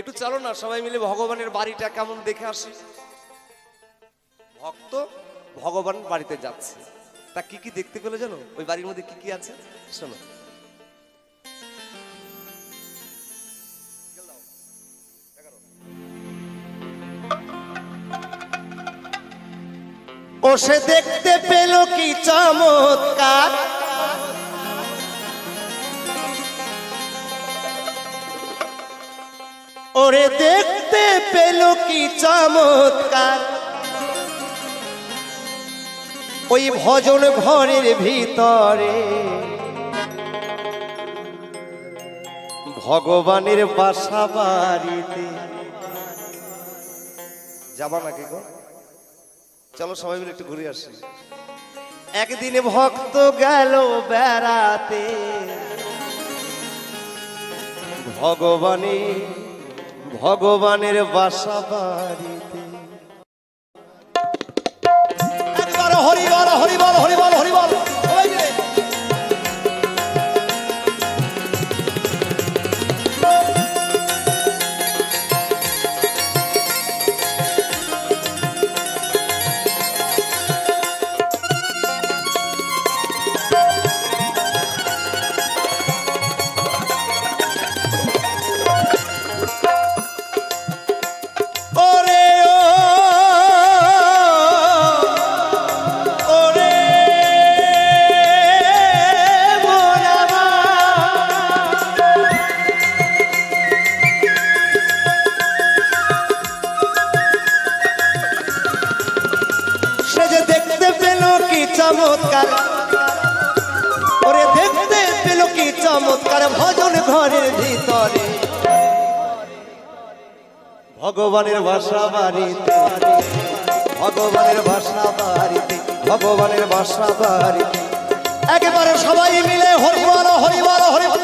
একটু চলো না সবাই মিলে ভগবানের বাড়িটা কেমন দেখে আসি। ভক্ত ভগবান বাড়িতে যাচ্ছে, তা কি কি দেখতে পেলো জানো? ওই বাড়ির মধ্যে কি কি আছে শোনো। ও সে দেখতে পেল কি চমৎকার, ওরে দেখতে পেল কি চমৎকার, ওই ভজন ঘরের ভিতরে ভগবানের বাসা বাড়িতে। যাবা নাকি গো? চলো সবাই মিলে একটু ঘুরে আসি। একদিন ভক্ত গেল বেড়াতে ভগবানের বাসা বাড়িতে। একবার হরি বল হরি বল হরি বল হরি বল। চমৎকার, ওরে দেখতে পেল কি চমৎকার, ভজন ঘরের ভিতরে ভগবানের বাসা বাড়িতে, ভগবানের বাসা বাড়িতে, ভগবানের বাসা বাড়িতে। একেবারে সবাই মিলে হরি বল হরি বল হরি বল।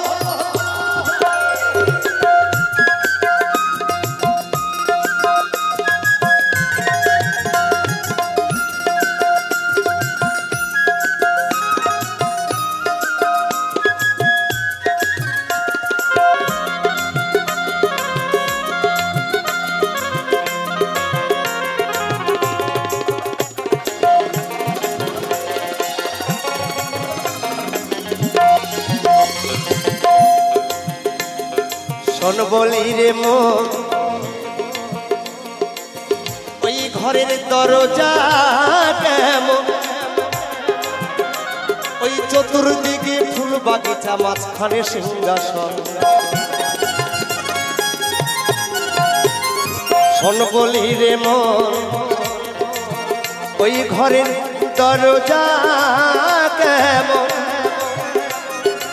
শোন বলি রে মন, ওই ঘরের দরজা কেমন, ওই চতুর্দিকে ফুল বাগিচা, মাঝখানে সিংহাসন। শোন বলি রে মন, ওই ঘরের দরজা কেমন,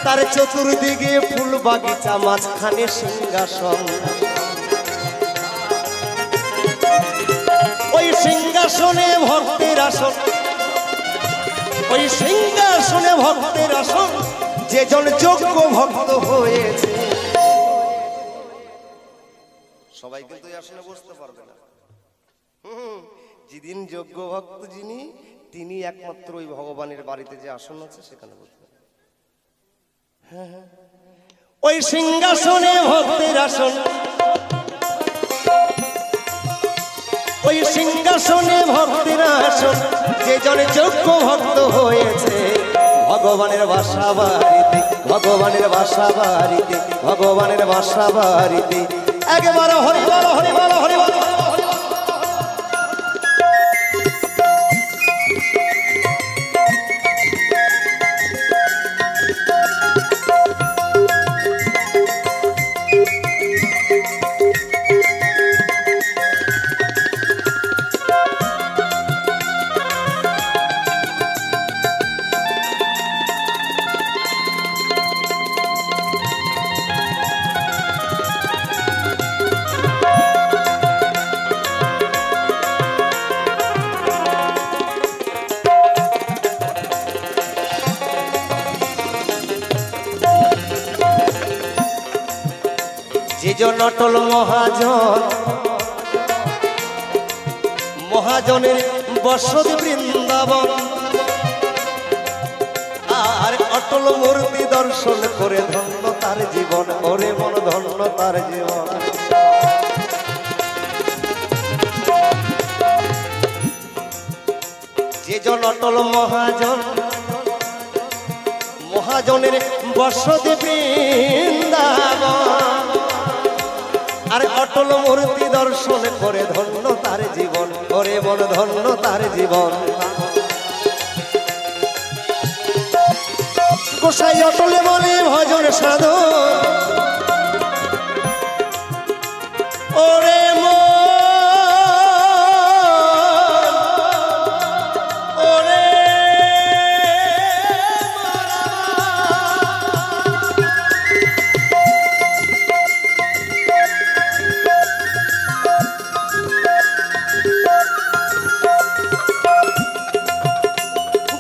তার চতুর্দিকে ফুল বাগিচা, মাঝখানে সিংহাসন। ওই সিংহাসনে ভক্তের আসন, ওই সিংহাসনে ভক্তের আসন, যেজন যোগ্য ভক্ত হয়েছে। সবাই কিন্তু এই আসনে বসতে পারবে না। যেদিন যোগ্য ভক্ত যিনি, তিনি একমাত্র ওই ভগবানের বাড়িতে যে আসন আছে সেখানে বসতে। ওই সিংহাসনে ভক্তের আসন, ওই সিংহাসনে ভক্তের আসন, যে জনে যোগ্য ভক্ত হয়েছে ভগবানের বাসা বাড়িতে, ভগবানের বাসা বাড়িতে, ভগবানের বাসা বাড়িতে। একেবারে হরি বল হরি বল হরি বল। যেজন অটল মহাজন, মহাজনের বসতি বৃন্দাবন, আর অটল মূর্তি দর্শন করে ধন্য তার জীবন, ওরে মন ধন্য তার জীবন। একজন অটল মহাজন, মহাজনের বসতি বৃন্দাবন। আর অটল মূর্তি দর্শন করে ধন্য তার জীবন, করে মন ধন্য তার জীবন। গোসাই অটলে বলে ভজন সাধন, ওরে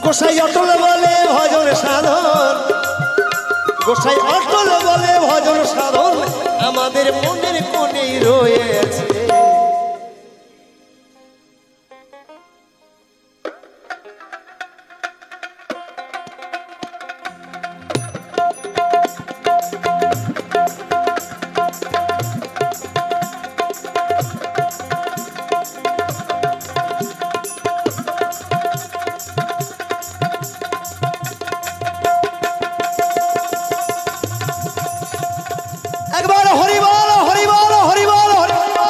গোসাই অটল বলে ভজন সাধন, গোসাই অটল বলে ভজন সাধন আমাদের মনের কোণেই রয়েছে। একবার হরি বল হরি বল হরি বল হরি বল।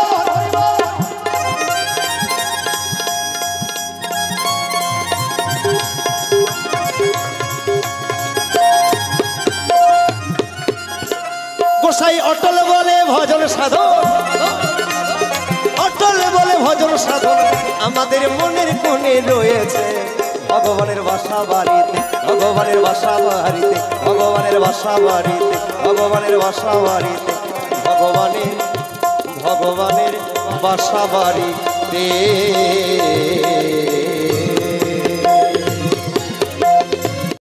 গোসাই অটল বলে ভজন সাধন, অটল বলে ভজন সাধন আমাদের মনের কোণে রয়েছে। ভগবানের বাসা বাড়িতে, ভগবানের বাসা বাড়িতে, ভগবানের বাসা বাড়িতে, ভগবানের বাসা বাড়িতে, ভগবানের ভগবানের বাসা বাড়িতে।